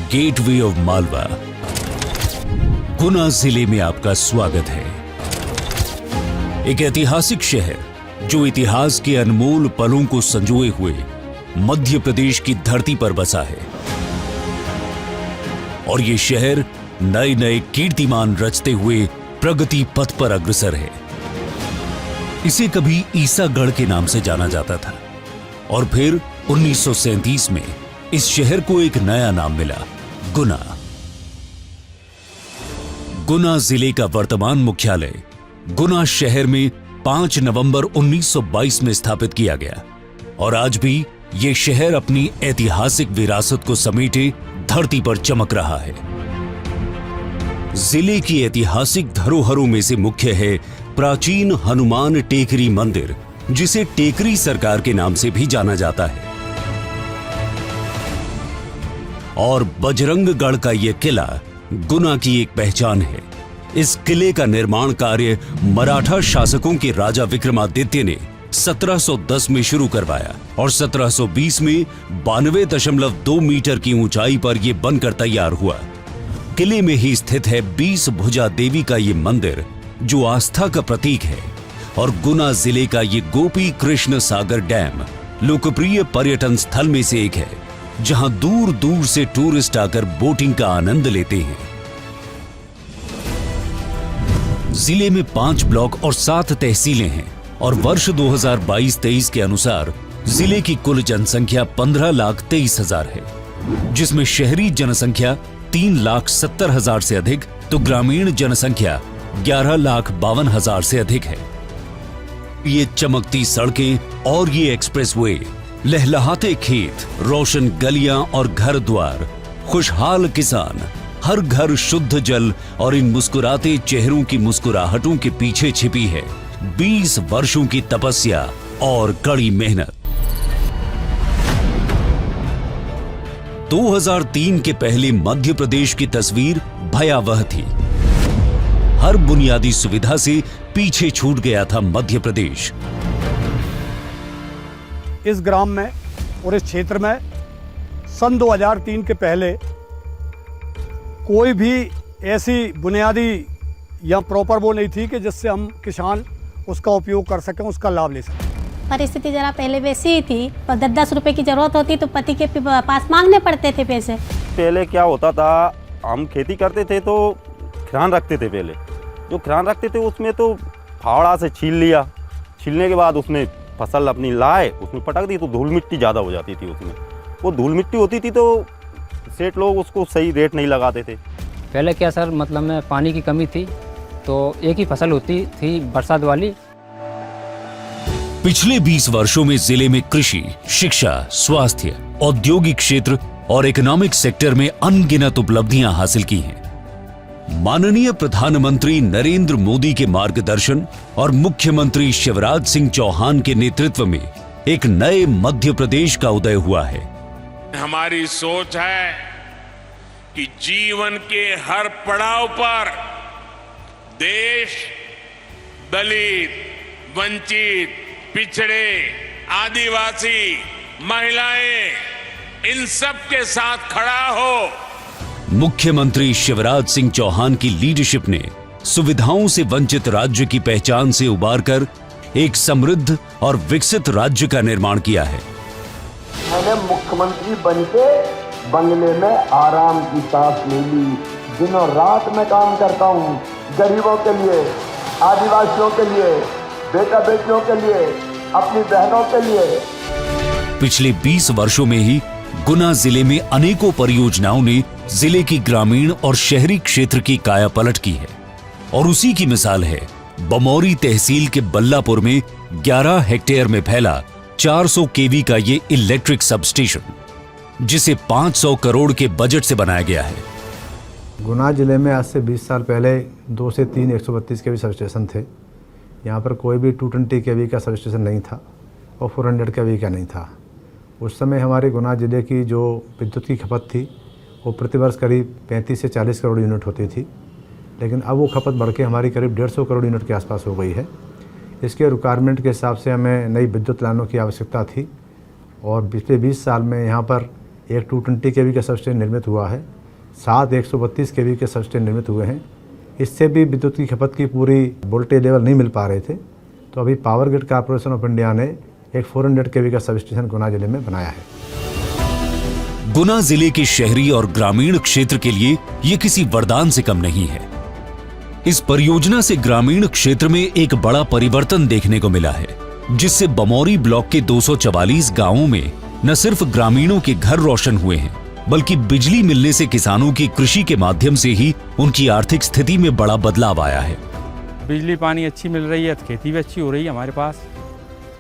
Gateway of Malwa, गुना जिले में आपका स्वागत है। एक ऐतिहासिक शहर जो इतिहास के अनमोल पलों को संजोए हुए मध्य प्रदेश की धरती पर बसा है, और ये शहर नए नए कीर्तिमान रचते हुए प्रगति पथ पर अग्रसर है। इसे कभी ईसागढ़ के नाम से जाना जाता था, और फिर 1937 में इस शहर को एक नया नाम मिला, गुना। गुना जिले का वर्तमान मुख्यालय गुना शहर में 5 नवंबर 1922 में स्थापित किया गया, और आज भी ये शहर अपनी ऐतिहासिक विरासत को समेटे धरती पर चमक रहा है। जिले की ऐतिहासिक धरोहरों में से मुख्य है प्राचीन हनुमान टेकरी मंदिर, जिसे टेकरी सरकार के नाम से भी जाना जाता है, और बजरंगगढ़ का यह किला गुना की एक पहचान है। इस किले का निर्माण कार्य मराठा शासकों के राजा विक्रमादित्य ने 1710 में शुरू करवाया, और 1720 में 92.2 मीटर की ऊंचाई पर यह बनकर तैयार हुआ। किले में ही स्थित है 20 भुजा देवी का ये मंदिर, जो आस्था का प्रतीक है, और गुना जिले का ये गोपी कृष्ण सागर डैम लोकप्रिय पर्यटन स्थल में से एक है, जहां दूर दूर से टूरिस्ट आकर बोटिंग का आनंद लेते हैं। जिले में 5 ब्लॉक और 7 तहसीलें हैं, और वर्ष 2022-23 के अनुसार जिले की कुल जनसंख्या 15,23,000 है, जिसमें शहरी जनसंख्या 3,70,000 से अधिक, तो ग्रामीण जनसंख्या 11,52,000 से अधिक है। ये चमकती सड़कें और ये एक्सप्रेसवे, लहलहाते खेत, रोशन गलियां और घर द्वार, खुशहाल किसान, हर घर शुद्ध जल, और इन मुस्कुराते चेहरों की मुस्कुराहटों के पीछे छिपी है 20 वर्षों की तपस्या और कड़ी मेहनत। 2003 के पहले मध्य प्रदेश की तस्वीर भयावह थी। हर बुनियादी सुविधा से पीछे छूट गया था मध्य प्रदेश। इस ग्राम में और इस क्षेत्र में सन 2003 के पहले कोई भी ऐसी बुनियादी या प्रॉपर वो नहीं थी कि जिससे हम किसान उसका उपयोग कर सकें, उसका लाभ ले सकें। परिस्थिति जरा पहले वैसी ही थी, पर 10-10 रुपए की जरूरत होती तो पति के पास मांगने पड़ते थे पैसे। पहले क्या होता था, हम खेती करते थे तो खिरान रखते थे। पहले जो खिरान रखते थे उसमें तो फावड़ा से छील लिया, छीलने के बाद उसमें फसल अपनी लाए, उसमें पटक दी तो धूल मिट्टी ज़्यादा हो जाती थी। उसमें वो धूल मिट्टी होती थी तो सेठ लोग उसको सही रेट नहीं लगाते थे। पहले क्या सर, मतलब में पानी की कमी थी, तो एक ही फसल होती थी बरसात वाली। पिछले 20 वर्षों में जिले में कृषि, शिक्षा, स्वास्थ्य, औद्योगिक क्षेत्र और इकोनॉमिक सेक्टर में अनगिनत उपलब्धियां हासिल की हैं। माननीय प्रधानमंत्री नरेंद्र मोदी के मार्गदर्शन और मुख्यमंत्री शिवराज सिंह चौहान के नेतृत्व में एक नए मध्य प्रदेश का उदय हुआ है। हमारी सोच है कि जीवन के हर पड़ाव पर देश दलित, वंचित, पिछड़े, आदिवासी, महिलाएं, इन सब के साथ खड़ा हो। मुख्यमंत्री शिवराज सिंह चौहान की लीडरशिप ने सुविधाओं से वंचित राज्य की पहचान से उबारकर एक समृद्ध और विकसित राज्य का निर्माण किया है। मैंने मुख्यमंत्री बनके बंगले में आराम की सांस ले ली। दिनों रात मैं काम करता हूँ, गरीबों के लिए, आदिवासियों के लिए, बेटा बेटियों के लिए, अपनी बहनों के लिए। पिछले 20 वर्षों में ही गुना जिले में अनेकों परियोजनाओं ने जिले की ग्रामीण और शहरी क्षेत्र की काया पलट की है, और उसी की मिसाल है बमौरी तहसील के बल्लापुर में 11 हेक्टेयर में फैला 400 केवी का ये इलेक्ट्रिक सबस्टेशन, जिसे 500 करोड़ के बजट से बनाया गया है। गुना जिले में आज से 20 साल पहले 2 से 3 132 केवी सब स्टेशन थे। यहाँ पर कोई भी 220 केवी का सब स्टेशन नहीं था, और 400 केवी का नहीं था। उस समय हमारे गुना जिले की जो विद्युत की खपत थी वो प्रतिवर्ष करीब 35 से 40 करोड़ यूनिट होती थी, लेकिन अब वो खपत बढ़ के हमारी करीब 150 करोड़ यूनिट के आसपास हो गई है। इसके रिक्वायरमेंट के हिसाब से हमें नई विद्युत लाइनों की आवश्यकता थी, और पिछले 20 साल में यहाँ पर एक 220 केवी का सब स्टेशन निर्मित हुआ है। 7 132 kV के सबस्टेशन निर्मित हुए हैं। इससे भी विद्युत की खपत की पूरी वोल्टेज लेवल नहीं मिल पा रहे थे, तो अभी power grid corporation of India ने एक 400 kV का सबस्टेशन गुना जिले में बनाया है। गुना जिले के शहरी और ग्रामीण क्षेत्र के लिए ये किसी वरदान से कम नहीं है। इस परियोजना से ग्रामीण क्षेत्र में एक बड़ा परिवर्तन देखने को मिला है, जिससे बमौरी ब्लॉक के 244 गांवों में न सिर्फ ग्रामीणों के घर रोशन हुए हैं, बल्कि बिजली मिलने से किसानों की कृषि के माध्यम से ही उनकी आर्थिक स्थिति में बड़ा बदलाव आया है। बिजली पानी अच्छी मिल रही है तो खेती भी अच्छी हो रही है हमारे पास,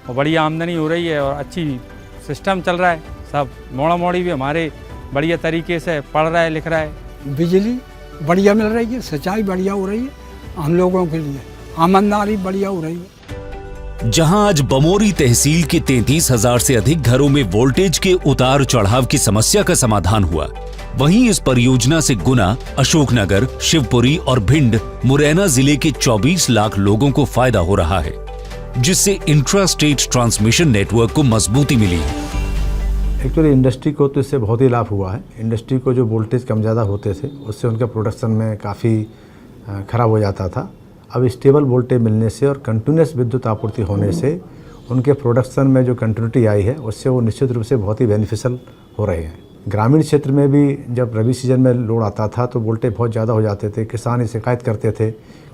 और बड़ी आमदनी हो रही है और अच्छी सिस्टम चल रहा है। सब मोड़ा मोड़ी भी हमारे बढ़िया तरीके से पढ़ रहा है, लिख रहा है। बिजली बढ़िया मिल रही है, सिंचाई बढ़िया हो रही है, हम लोगों के लिए आमदनी बढ़िया हो रही है। जहां आज बमौरी तहसील के 33,000 से अधिक घरों में वोल्टेज के उतार चढ़ाव की समस्या का समाधान हुआ, वहीं इस परियोजना से गुना, अशोकनगर, शिवपुरी और भिंड, मुरैना जिले के 24 लाख लोगों को फायदा हो रहा है, जिससे इंट्रा स्टेट ट्रांसमिशन नेटवर्क को मजबूती मिली है। एक्चुअली इंडस्ट्री को तो इससे बहुत ही लाभ हुआ है। इंडस्ट्री को जो वोल्टेज कम ज़्यादा होते थे उससे उनका प्रोडक्शन में काफ़ी खराब हो जाता था। अब स्टेबल वोल्टेज मिलने से और कंटिन्यूस विद्युत आपूर्ति होने से उनके प्रोडक्शन में जो कंटिन्यूटी आई है उससे वो निश्चित रूप से बहुत ही बेनिफिशियल हो रहे हैं। ग्रामीण क्षेत्र में भी जब रबी सीजन में लोड आता था तो वोल्टेज बहुत ज़्यादा हो जाते थे। किसान ये शिकायत करते थे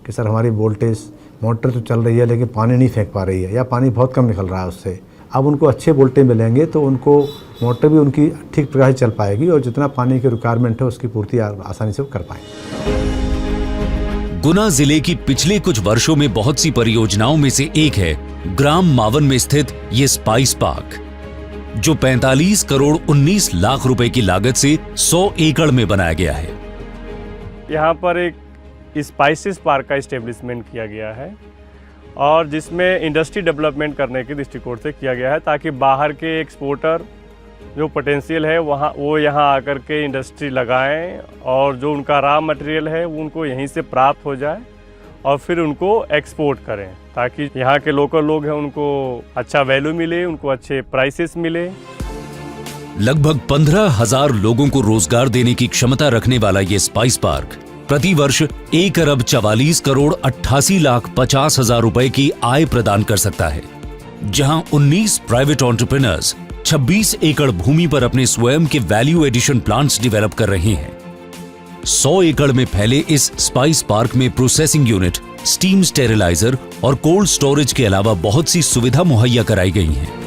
कि सर हमारी वोल्टेज मोटर तो चल रही है लेकिन पानी नहीं फेंक पा रही है या पानी बहुत कम निकल रहा है उससे। अब उनको अच्छे वोल्टेज मिलेंगे तो उनको मोटर भी उनकी ठीक प्रकार से चल पाएगी और जितना पानी की रिक्वायरमेंट है उसकी पूर्ति आसानी से वो कर पाएंगे। गुना जिले की पिछले कुछ वर्षों में बहुत सी परियोजनाओं में से एक है ग्राम मावन में स्थित ये स्पाइस पार्क, जो 45 करोड़ 19 लाख रुपए की लागत से 100 एकड़ में बनाया गया है। यहाँ पर एक स्पाइसेस पार्क का इस्टेब्लिशमेंट किया गया है और जिसमें इंडस्ट्री डेवलपमेंट करने के दृष्टिकोण से किया गया है, ताकि बाहर के एक्सपोर्टर जो पोटेंशियल है वो यहाँ आकर के इंडस्ट्री लगाएं और जो उनका रॉ मटेरियल है वो उनको यहीं से प्राप्त हो जाए और फिर उनको एक्सपोर्ट करें, ताकि यहाँ के लोकल लोग हैं उनको अच्छा वैल्यू मिले, उनको अच्छे प्राइसेस मिले। लगभग 15,000 लोगों को रोजगार देने की क्षमता रखने वाला ये स्पाइस पार्क प्रति वर्ष 1 अरब 44 करोड़ 88 लाख 50 हजार रुपए की आय प्रदान कर सकता है, जहां 19 प्राइवेट एंटरप्रेन्योर्स 26 एकड़ भूमि पर अपने स्वयं के वैल्यू एडिशन प्लांट्स डेवलप कर रहे हैं। 100 एकड़ में फैले इस स्पाइस पार्क में प्रोसेसिंग यूनिट, स्टीम स्टेरिलाइजर और कोल्ड स्टोरेज के अलावा बहुत सी सुविधा मुहैया कराई गई हैं।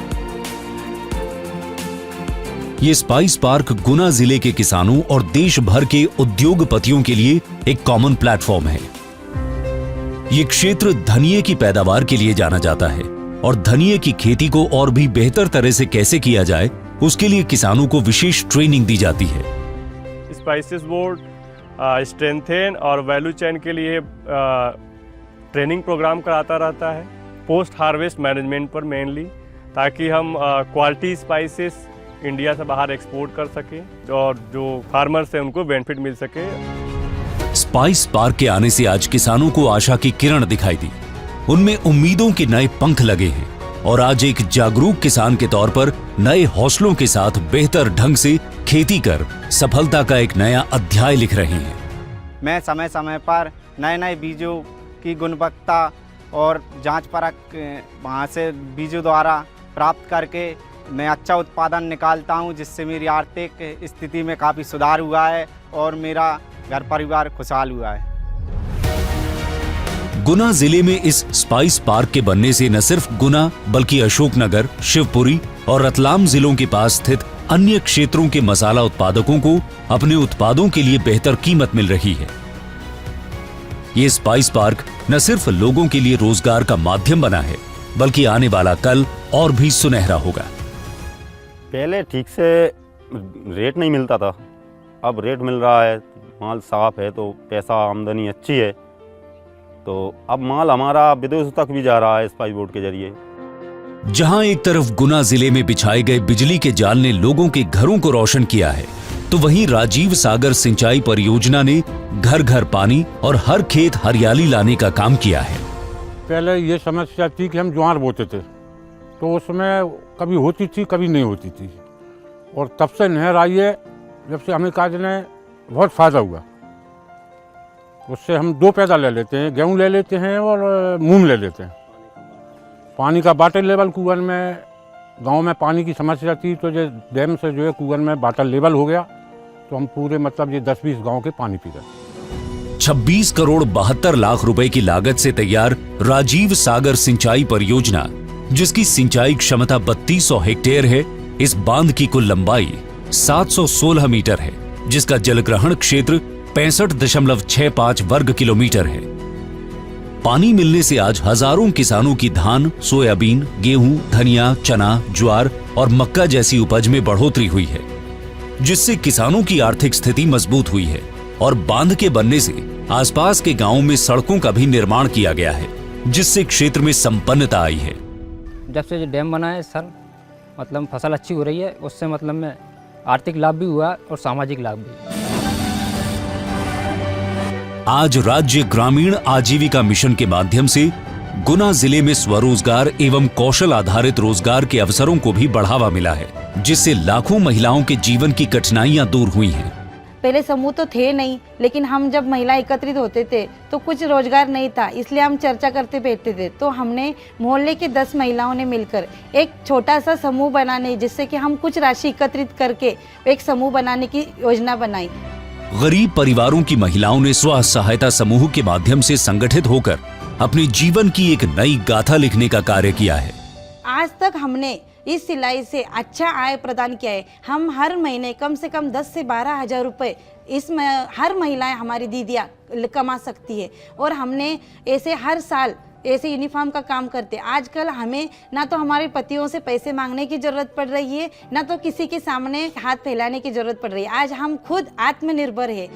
ये स्पाइस पार्क गुना जिले के किसानों और देश भर के उद्योगपतियों के लिए एक कॉमन प्लेटफॉर्म है। ये क्षेत्र धनिये की पैदावार के लिए जाना जाता है और धनिये की खेती को और भी बेहतर तरह से कैसे किया जाए उसके लिए किसानों को विशेष ट्रेनिंग दी जाती है। स्पाइसेस बोर्ड स्ट्रेंथन और वैल्यू चेन के लिए ट्रेनिंग प्रोग्राम कराता रहता है, पोस्ट हार्वेस्ट मैनेजमेंट पर मेनली, ताकि हम क्वालिटी स्पाइसेस इंडिया से बाहर एक्सपोर्ट कर सके और जो फार्मर्स हैं उनको बेनिफिट मिल सके। स्पाइस पार्क के आने से आज किसानों को आशा की किरण दिखाई दी, उनमें उम्मीदों के नए पंख लगे हैं और आज एक जागरूक किसान के तौर पर नए हौसलों के साथ बेहतर ढंग से खेती कर सफलता का एक नया अध्याय लिख रहे हैं। मैं समय समय पर नए नए बीजों की गुणवत्ता और जांच परख वहाँ से बीजों द्वारा प्राप्त करके मैं अच्छा उत्पादन निकालता हूँ, जिससे मेरी आर्थिक स्थिति में काफ़ी सुधार हुआ है और मेरा घर परिवार खुशहाल हुआ है। गुना जिले में इस स्पाइस पार्क के बनने से न सिर्फ गुना बल्कि अशोकनगर, शिवपुरी और रतलाम जिलों के पास स्थित अन्य क्षेत्रों के मसाला उत्पादकों को अपने उत्पादों के लिए बेहतर कीमत मिल रही है। ये स्पाइस पार्क न सिर्फ लोगों के लिए रोजगार का माध्यम बना है, बल्कि आने वाला कल और भी सुनहरा होगा। पहले ठीक से रेट नहीं मिलता था, अब रेट मिल रहा है, माल साफ है तो पैसा आमदनी अच्छी है, तो अब माल हमारा विदेशों तक भी जा रहा है स्पाइस बोर्ड के जरिए। जहां एक तरफ गुना जिले में बिछाए गए बिजली के जाल ने लोगों के घरों को रोशन किया है, तो वहीं राजीव सागर सिंचाई परियोजना ने घर घर पानी और हर खेत हरियाली लाने का काम किया है। पहले ये समस्या थी कि हम ज्वार बोते थे तो उसमें कभी होती थी कभी नहीं होती थी, और तब से नहर आई है, जब से अमेरिका ने बहुत फ़ायदा हुआ। उससे हम 2 पैदा ले लेते हैं, गेहूँ ले लेते हैं और मूंग ले लेते हैं। पानी का वाटर लेवल कुआं में, गांव में पानी की समस्या थी, तो ये डैम से जो है कुआं में वाटर लेवल हो गया, तो हम पूरे मतलब ये 10-20 गांव के पानी पी रहे। 26 करोड़ 72 लाख रुपए की लागत से तैयार राजीव सागर सिंचाई परियोजना, जिसकी सिंचाई क्षमता 3200 हेक्टेयर है। इस बांध की कुल लंबाई 716 मीटर है, जिसका जलग्रहण क्षेत्र 65.65 वर्ग किलोमीटर है। पानी मिलने से आज हजारों किसानों की धान, सोयाबीन, गेहूं, धनिया, चना, ज्वार और मक्का जैसी उपज में बढ़ोतरी हुई है, जिससे किसानों की आर्थिक स्थिति मजबूत हुई है। और बांध के बनने से आसपास के गांवों में सड़कों का भी निर्माण किया गया है, जिससे क्षेत्र में संपन्नता आई है। जब से जो डैम बना है सर, मतलब फसल अच्छी हो रही है, उससे मतलब में आर्थिक लाभ भी हुआ और सामाजिक लाभ भी। आज राज्य ग्रामीण आजीविका मिशन के माध्यम से गुना जिले में स्वरोजगार एवं कौशल आधारित रोजगार के अवसरों को भी बढ़ावा मिला है, जिससे लाखों महिलाओं के जीवन की कठिनाइयां दूर हुई हैं। पहले समूह तो थे नहीं, लेकिन हम जब महिला एकत्रित होते थे तो कुछ रोजगार नहीं था, इसलिए हम चर्चा करते बैठते थे। तो हमने मोहल्ले के 10 महिलाओं ने मिलकर एक छोटा सा समूह बनाने, जिससे कि हम कुछ राशि एकत्रित करके एक समूह बनाने की योजना बनाई। गरीब परिवारों की महिलाओं ने स्व सहायता समूह के माध्यम से संगठित होकर अपने जीवन की एक नई गाथा लिखने का कार्य किया है। आज तक हमने इस सिलाई से अच्छा आय प्रदान किया है। हम हर महीने कम से कम 10 से 12 हज़ार रुपये इसमें हर महिलाएं हमारी दीदियाँ कमा सकती है। और हमने ऐसे हर साल ऐसे यूनिफॉर्म का काम करते। आजकल हमें ना तो हमारे पतियों से पैसे मांगने की ज़रूरत पड़ रही है, ना तो किसी के सामने हाथ फैलाने की ज़रूरत पड़ रही है। आज हम खुद आत्मनिर्भर है।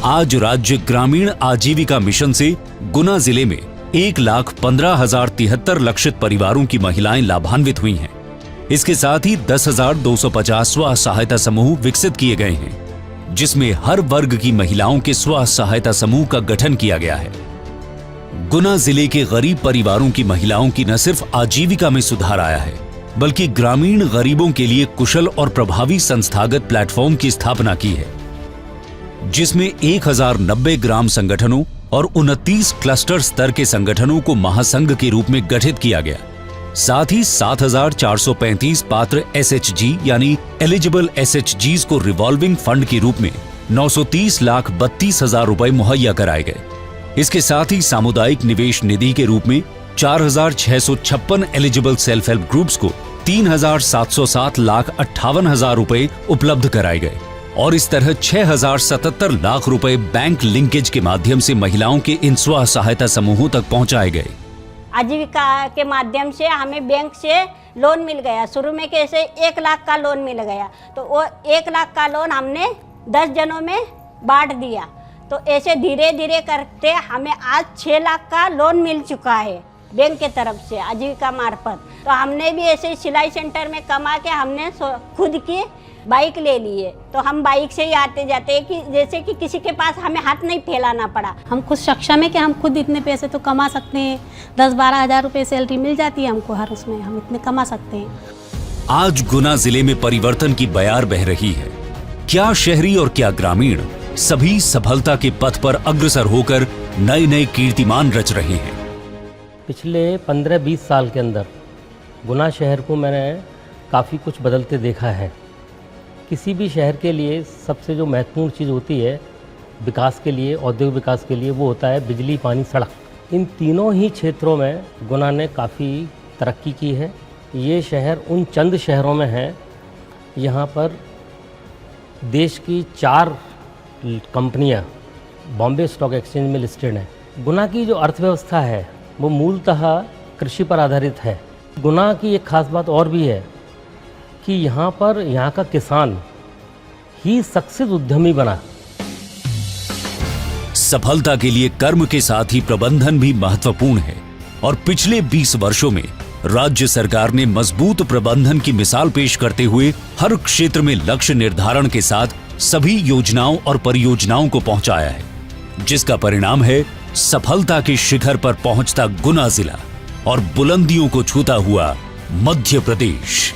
आज राज्य ग्रामीण आजीविका मिशन से गुना जिले में 1,15,073 लक्षित परिवारों की महिलाएं लाभान्वित हुई हैं। इसके साथ ही 10,250 स्व सहायता समूह विकसित किए गए हैं, जिसमें हर वर्ग की महिलाओं के स्व सहायता समूह का गठन किया गया है। गुना जिले के गरीब परिवारों की महिलाओं की न सिर्फ आजीविका में सुधार आया है, बल्कि ग्रामीण गरीबों के लिए कुशल और प्रभावी संस्थागत प्लेटफॉर्म की स्थापना की है, जिसमें 1090 ग्राम संगठनों और 29 क्लस्टर स्तर के संगठनों को महासंघ के रूप में गठित किया गया। साथ ही 7,435 पात्र SHG यानी एलिजिबल SHGs को रिवॉल्विंग फंड के रूप में 930,32,000 रुपए मुहैया कराए गए। इसके साथ ही सामुदायिक निवेश निधि के रूप में 4,656 एलिजिबल सेल्फ हेल्प ग्रुप्स को 3,707,58,000 रुपए उपलब्ध कराए गए और इस तरह 6,077 लाख रुपए बैंक लिंकेज के माध्यम से महिलाओं के इन स्व सहायता समूहों तक पहुंचाए गए। आजीविका के माध्यम से हमें बैंक से लोन मिल गया। शुरू में कैसे 1 लाख का लोन मिल गया, तो वो 1 लाख का लोन हमने 10 जनों में बांट दिया। तो ऐसे धीरे धीरे करते हमें आज 6 लाख का लोन मिल चुका है बैंक के तरफ से आजीविका मार्फत। तो हमने भी ऐसे सिलाई सेंटर में कमा के हमने खुद की बाइक ले ली है। तो हम बाइक से ही आते जाते हैं कि जैसे कि किसी के पास हमें हाथ नहीं फैलाना पड़ा। हम खुद सक्षम है कि हम खुद इतने पैसे तो कमा सकते हैं। 10-12 हज़ार रुपये सैलरी मिल जाती है हमको हर उसमें, हम इतने कमा सकते हैं। आज गुना जिले में परिवर्तन की बयार बह रही है। क्या शहरी और क्या ग्रामीण सभी सफलता के पथ पर अग्रसर होकर नए नए कीर्तिमान रच रहे हैं। पिछले 15-20 साल के अंदर गुना शहर को मैंने काफ़ी कुछ बदलते देखा है। किसी भी शहर के लिए सबसे जो महत्वपूर्ण चीज़ होती है विकास के लिए, औद्योगिक विकास के लिए, वो होता है बिजली, पानी, सड़क। इन तीनों ही क्षेत्रों में गुना ने काफ़ी तरक्की की है। ये शहर उन चंद शहरों में है यहाँ पर देश की 4 कंपनियाँ बॉम्बे स्टॉक एक्सचेंज में लिस्टेड हैं। गुना की जो अर्थव्यवस्था है वो मूलतः कृषि पर आधारित है। गुना की एक खास बात और भी है कि यहाँ पर यहाँ का किसान ही सक्सेस उद्यमी बना। सफलता के लिए कर्म के साथ ही प्रबंधन भी महत्वपूर्ण है और पिछले 20 वर्षों में राज्य सरकार ने मजबूत प्रबंधन की मिसाल पेश करते हुए हर क्षेत्र में लक्ष्य निर्धारण के साथ सभी योजनाओं और परियोजनाओं को पहुंचाया है, जिसका परिणाम है सफलता के शिखर पर पहुंचता गुना जिला और बुलंदियों को छूता हुआ मध्य प्रदेश।